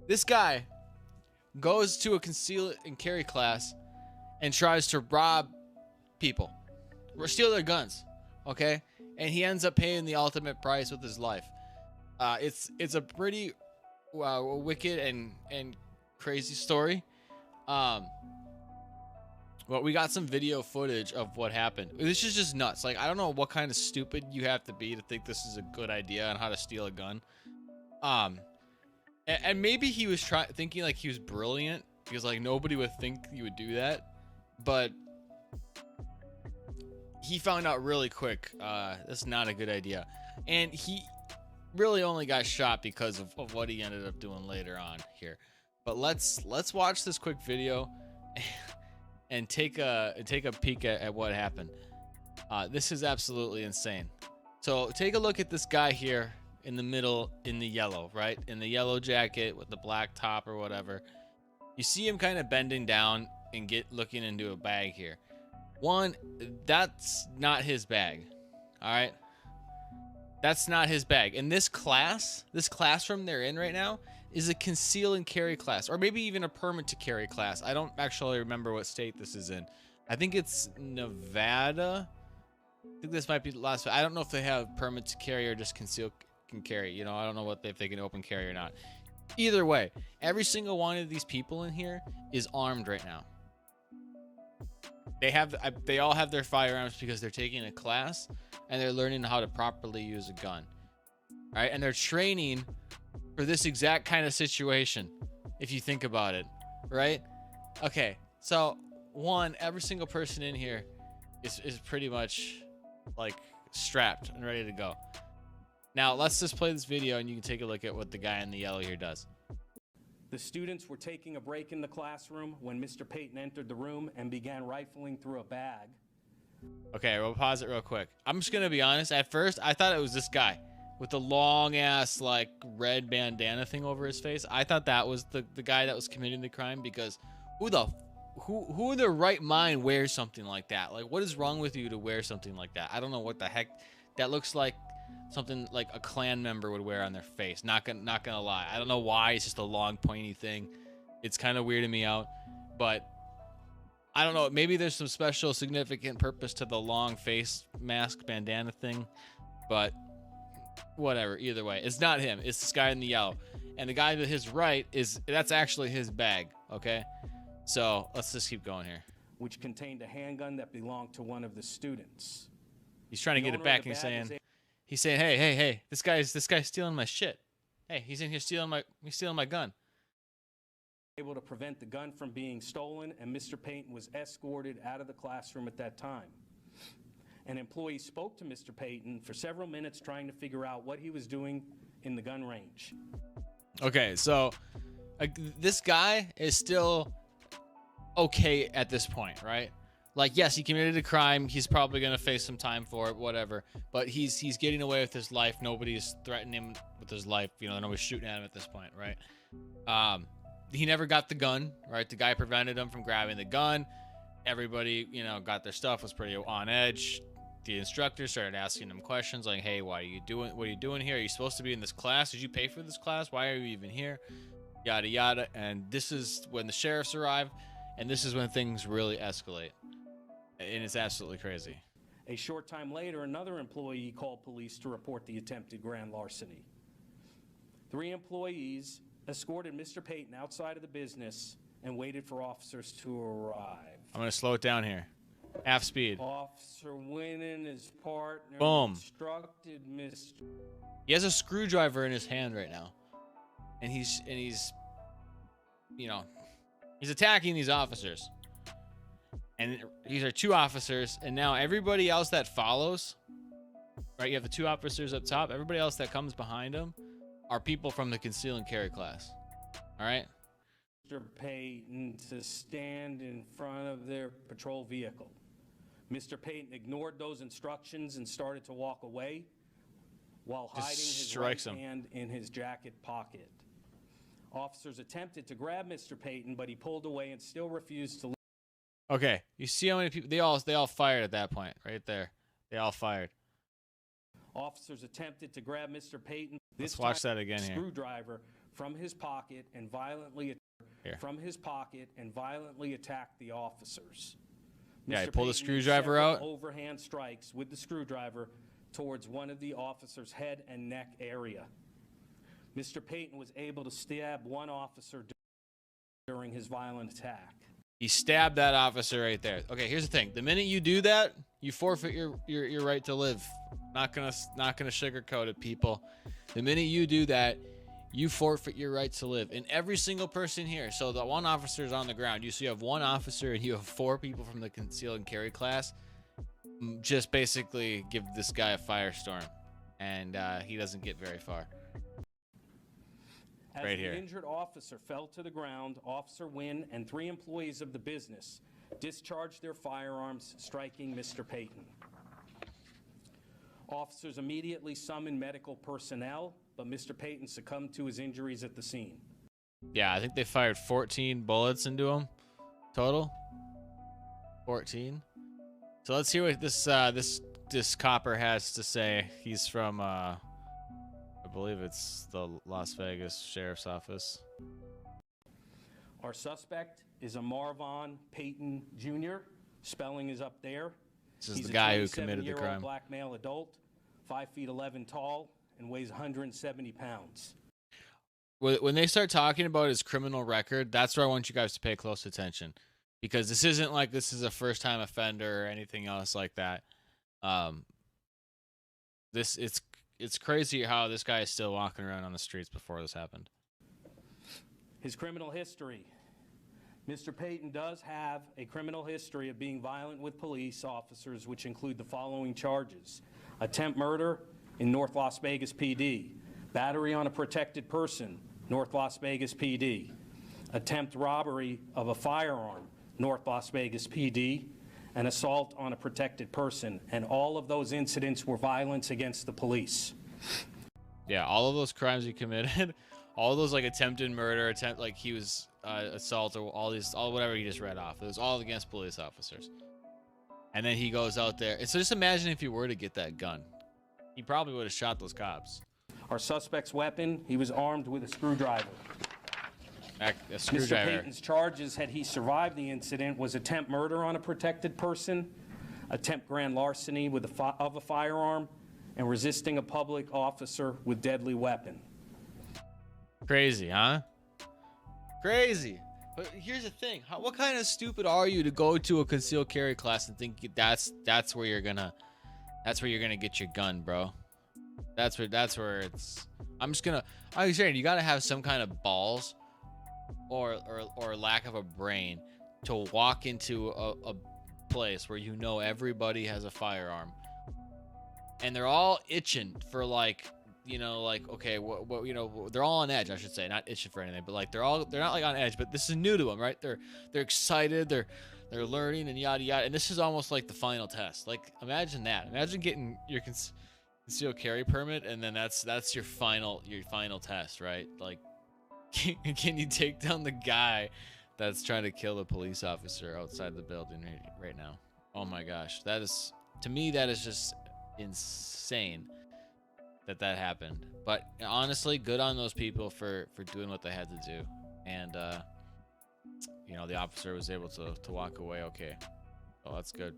This guy goes to a conceal and carry class and tries to rob people or steal their guns. Okay, and he ends up paying the ultimate price with his life. It's a pretty wicked and crazy story. Um, well, we got some video footage of what happened. This is just nuts. Like, I don't know what kind of stupid you have to be to think this is a good idea on how to steal a gun. And maybe he was thinking like he was brilliant because like nobody would think you would do that, but he found out really quick that's not a good idea, and he really only got shot because of what he ended up doing later on here. But let's watch this quick video and take a peek at what happened. This is absolutely insane. So take a look at this guy here in the middle in the yellow, right? In the yellow jacket with the black top or whatever. You see him kind of bending down and looking into a bag here. One, that's not his bag. All right? That's not his bag. And this classroom they're in right now is a conceal and carry class, or maybe even a permit to carry class. I don't actually remember what state this is in. I think it's Nevada. I think this might be the last. I don't know if they have permit to carry or just conceal can carry. You know, I don't know if they can open carry or not. Either way, every single one of these people in here is armed right now. They all have their firearms because they're taking a class and they're learning how to properly use a gun. All right, and they're training for this exact kind of situation, if you think about it, right? Okay, so every single person in here is pretty much like strapped and ready to go. Now let's just play this video and you can take a look at what the guy in the yellow here does. The students were taking a break in the classroom when Mr. Payton entered the room and began rifling through a bag. Okay, we'll pause it real quick. I'm just gonna be honest. At first, I thought it was this guy with the long ass like red bandana thing over his face. I thought that was the guy that was committing the crime, because who in their right mind wears something like that? Like, what is wrong with you to wear something like that? I don't know what the heck. That looks like something like a Klan member would wear on their face. Not gonna lie. I don't know why. It's just a long pointy thing. It's kind of weirding me out, but I don't know. Maybe there's some special significant purpose to the long face mask bandana thing, but whatever. Either way, it's not him. It's this guy in the yellow, and the guy to his right that's actually his bag. Okay, so let's just keep going here. Which contained a handgun that belonged to one of the students. He's trying to get it back, and he's saying, hey, this guy's stealing my shit. Hey, he's in here stealing my gun. Able to prevent the gun from being stolen, and Mr. Payton was escorted out of the classroom at that time. An employee spoke to Mr. Payton for several minutes trying to figure out what he was doing in the gun range. Okay, so this guy is still okay at this point, right? Like, yes, he committed a crime. He's probably going to face some time for it, whatever. But he's getting away with his life. Nobody's threatening him with his life. You know, nobody's shooting at him at this point, right? He never got the gun, right? The guy prevented him from grabbing the gun. Everybody, you know, got their stuff, was pretty on edge. The instructor started asking him questions like, hey, what are you doing here? Are you supposed to be in this class? Did you pay for this class? Why are you even here? Yada, yada. And this is when the sheriffs arrive, and this is when things really escalate. And it's absolutely crazy. A short time later, another employee called police to report the attempted grand larceny. 3 employees escorted Mr. Payton outside of the business and waited for officers to arrive. I'm going to slow it down here. Half speed. Officer Wynn and his partner instructed Mr. He has a screwdriver in his hand right now. And he's you know, he's attacking these officers. And these are 2 officers, and now everybody else that follows, right? You have the 2 officers up top. Everybody else that comes behind them are people from the conceal and carry class. All right? Mr. Payton to stand in front of their patrol vehicle. Mr. Payton ignored those instructions and started to walk away while hiding his right hand in his jacket pocket. Officers attempted to grab Mr. Payton, but he pulled away and still refused to. Okay, you see how many people they all fired at that point, right there. They all fired. Officers attempted to grab Mr. Payton. Let's watch that again here. Screwdriver from his pocket and violently attacked the officers. Yeah, he Mr. pulled a Payton screwdriver several out. Overhand strikes with the screwdriver towards one of the officer's head and neck area. Mr. Payton was able to stab one officer during his violent attack. He stabbed that officer right there. Okay, here's the thing. The minute you do that, you forfeit your right to live. Not gonna sugarcoat it, people. The minute you do that, you forfeit your right to live. And every single person here, so the one officer is on the ground. You have one officer and you have 4 people from the conceal and carry class. Just basically give this guy a firestorm, and he doesn't get very far. As Right the here. injured officer fell to the ground, Officer Wynn and 3 employees of the business discharged their firearms, striking Mr. Payton. Officers immediately summoned medical personnel, but Mr. Payton succumbed to his injuries at the scene. Yeah, I think they fired 14 bullets into him total. 14. So let's hear what this copper has to say. He's from I believe it's the Las Vegas Sheriff's Office. Our suspect is a Marvon Payton Jr. Spelling is up there. This is He's the a guy who committed the 27-year-old crime. black male adult, 5 feet 11 tall, and weighs 170 pounds. When they start talking about his criminal record, that's where I want you guys to pay close attention, because this isn't like this is a first-time offender or anything else like that. It's crazy how this guy is still walking around on the streets before this happened. His criminal history. Mr. Payton does have a criminal history of being violent with police officers, which include the following charges: attempt murder in North Las Vegas PD, battery on a protected person, North Las Vegas PD, attempt robbery of a firearm, North Las Vegas PD, and assault on a protected person. And all of those incidents were violence against the police. Yeah, all of those crimes he committed, all those like attempted murder, like he was assault, or all whatever he just read off, it was all against police officers. And then he goes out there. And so just imagine if he were to get that gun, he probably would have shot those cops. Our suspect's weapon, he was armed with a screwdriver. A Mr. screwdriver. Payton's charges, had he survived the incident, was attempt murder on a protected person, attempt grand larceny of a firearm, and resisting a public officer with deadly weapon. Crazy, huh? Crazy. But here's the thing: what kind of stupid are you to go to a concealed carry class and think that's where you're gonna get your gun, bro? That's where it's. I'm saying you gotta have some kind of balls, or lack of a brain, to walk into a place where you know everybody has a firearm, and they're all itching for okay, what they're all on edge, I should say, not itching for anything, but like they're not like on edge, but this is new to them, right? They're excited, they're learning and yada yada, and this is almost like the final test. Like imagine that. Imagine getting your concealed carry permit, and then that's your final test, right? Like, can you take down the guy that's trying to kill a police officer outside the building right now? Oh my gosh, to me that is just insane that happened. But honestly, good on those people for doing what they had to do, and the officer was able to walk away okay. So that's good.